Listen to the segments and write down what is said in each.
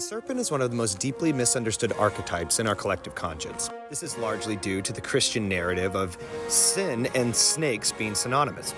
The serpent is one of the most deeply misunderstood archetypes in our collective conscience. This is largely due to the Christian narrative of sin and snakes being synonymous.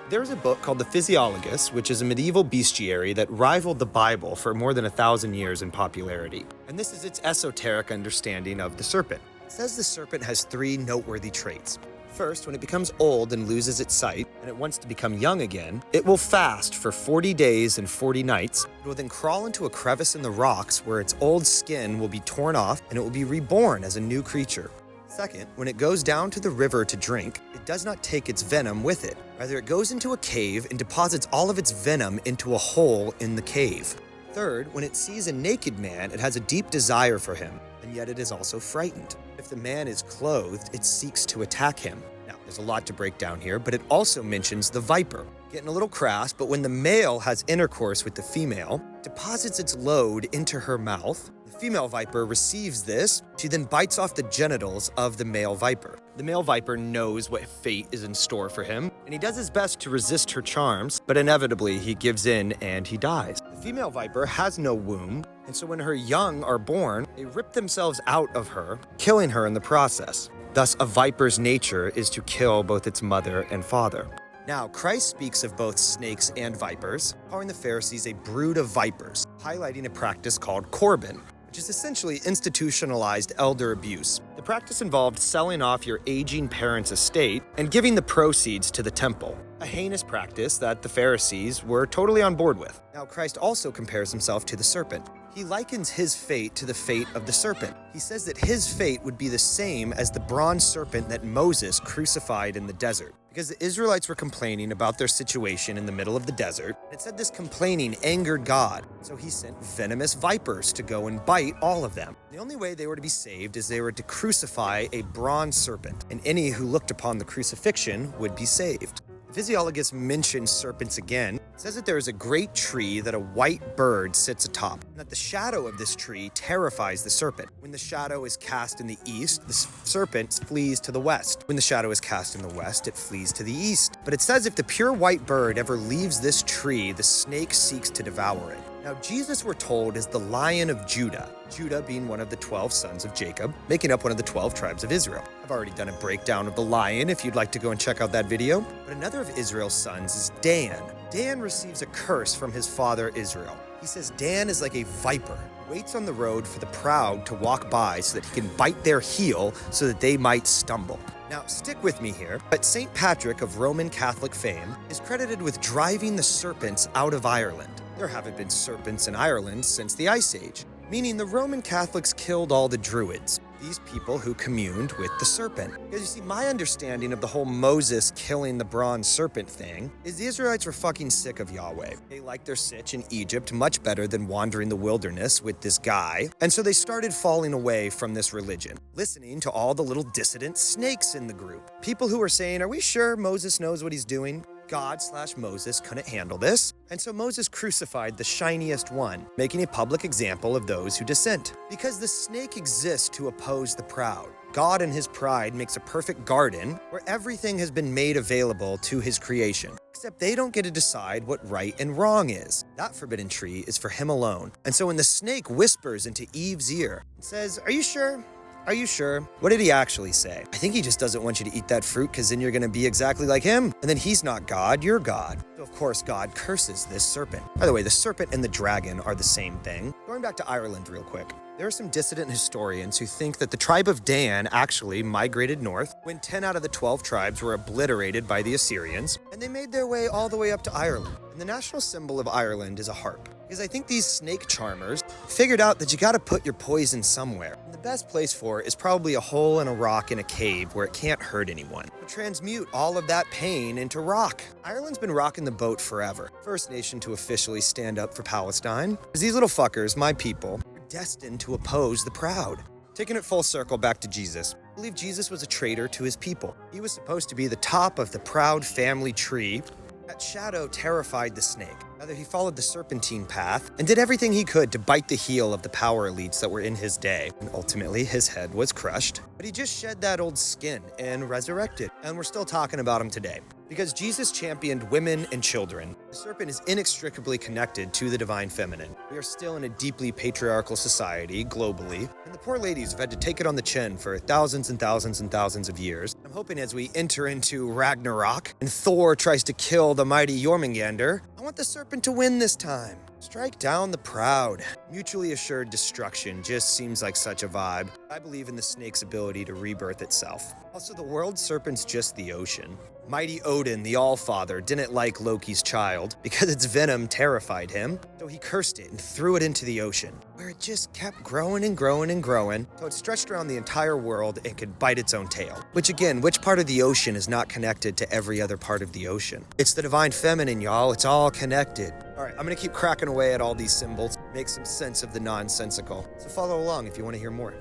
There's a book called The Physiologus, which is a medieval bestiary that rivaled the Bible for more than 1,000 years in popularity. And this is its esoteric understanding of the serpent. It says the serpent has 3 noteworthy traits. First, when it becomes old and loses its sight, and it wants to become young again, it will fast for 40 days and 40 nights. It will then crawl into a crevice in the rocks where its old skin will be torn off and it will be reborn as a new creature. Second, when it goes down to the river to drink, it does not take its venom with it. Rather, it goes into a cave and deposits all of its venom into a hole in the cave. Third, when it sees a naked man, it has a deep desire for him, and yet it is also frightened. If the man is clothed, it seeks to attack him. Now, there's a lot to break down here, but it also mentions the viper. Getting a little crass, but when the male has intercourse with the female, it deposits its load into her mouth. The female viper receives this. She then bites off the genitals of the male viper. The male viper knows what fate is in store for him, and he does his best to resist her charms, but inevitably he gives in and he dies. The female viper has no womb, and so when her young are born, they rip themselves out of her, killing her in the process. Thus, a viper's nature is to kill both its mother and father. Now, Christ speaks of both snakes and vipers, calling the Pharisees a brood of vipers, highlighting a practice called Corban, which is essentially institutionalized elder abuse. The practice involved selling off your aging parents' estate and giving the proceeds to the temple, a heinous practice that the Pharisees were totally on board with. Now, Christ also compares himself to the serpent. He likens his fate to the fate of the serpent. He says that his fate would be the same as the bronze serpent that Moses crucified in the desert. Because the Israelites were complaining about their situation in the middle of the desert, and it said this complaining angered God. So he sent venomous vipers to go and bite all of them. The only way they were to be saved is they were to crucify a bronze serpent, and any who looked upon the crucifixion would be saved. Physiologus mentions serpents again. It says that there is a great tree that a white bird sits atop, and that the shadow of this tree terrifies the serpent. When the shadow is cast in the east, the serpent flees to the west. When the shadow is cast in the west, it flees to the east. But it says if the pure white bird ever leaves this tree, the snake seeks to devour it. Now, Jesus, we're told, is the Lion of Judah, Judah being one of the 12 sons of Jacob, making up one of the 12 tribes of Israel. I've already done a breakdown of the lion if you'd like to go and check out that video. But another of Israel's sons is Dan. Dan receives a curse from his father Israel. He says Dan is like a viper, waits on the road for the proud to walk by so that he can bite their heel so that they might stumble. Now, stick with me here, but St. Patrick of Roman Catholic fame is credited with driving the serpents out of Ireland. There haven't been serpents in Ireland since the Ice Age, meaning the Roman Catholics killed all the Druids, these people who communed with the serpent. Because you see, my understanding of the whole Moses killing the bronze serpent thing is the Israelites were fucking sick of Yahweh. They liked their sitch in Egypt much better than wandering the wilderness with this guy, and so they started falling away from this religion, listening to all the little dissident snakes in the group. People who were saying, are we sure Moses knows what he's doing? God/Moses couldn't handle this, and so Moses crucified the shiniest one, making a public example of those who dissent. Because the snake exists to oppose the proud. God in his pride makes a perfect garden where everything has been made available to his creation, except they don't get to decide what right and wrong is. That forbidden tree is for him alone. And so when the snake whispers into Eve's ear and says, are you sure? Are you sure? What did he actually say? I think he just doesn't want you to eat that fruit because then you're going to be exactly like him. And then he's not God, you're God. So of course God curses this serpent. By the way, the serpent and the dragon are the same thing. Going back to Ireland real quick. There are some dissident historians who think that the tribe of Dan actually migrated north when 10 out of the 12 tribes were obliterated by the Assyrians, and they made their way all the way up to Ireland. And the national symbol of Ireland is a harp. Because I think these snake charmers figured out that you gotta put your poison somewhere. And the best place for it is probably a hole in a rock in a cave where it can't hurt anyone. But transmute all of that pain into rock. Ireland's been rocking the boat forever. First nation to officially stand up for Palestine. Because these little fuckers, my people, are destined to oppose the proud. Taking it full circle back to Jesus. I believe Jesus was a traitor to his people. He was supposed to be the top of the proud family tree. That shadow terrified the snake. Rather, he followed the serpentine path and did everything he could to bite the heel of the power elites that were in his day. And ultimately, his head was crushed. But he just shed that old skin and resurrected. And we're still talking about him today. Because Jesus championed women and children, the serpent is inextricably connected to the divine feminine. We are still in a deeply patriarchal society globally, and the poor ladies have had to take it on the chin for thousands and thousands and thousands of years. I'm hoping as we enter into Ragnarok and Thor tries to kill the mighty Jormungandr, I want the serpent to win this time. Strike down the proud. Mutually assured destruction just seems like such a vibe. I believe in the snake's ability to rebirth itself. Also, the world serpent's just the ocean. Mighty Odin, the Allfather, didn't like Loki's child because its venom terrified him, so he cursed it and threw it into the ocean, where it just kept growing and growing and growing, so it stretched around the entire world and could bite its own tail. Which part of the ocean is not connected to every other part of the ocean? It's the divine feminine, y'all. It's all connected. All right, I'm gonna keep cracking away at all these symbols, make some sense of the nonsensical. So follow along if you want to hear more.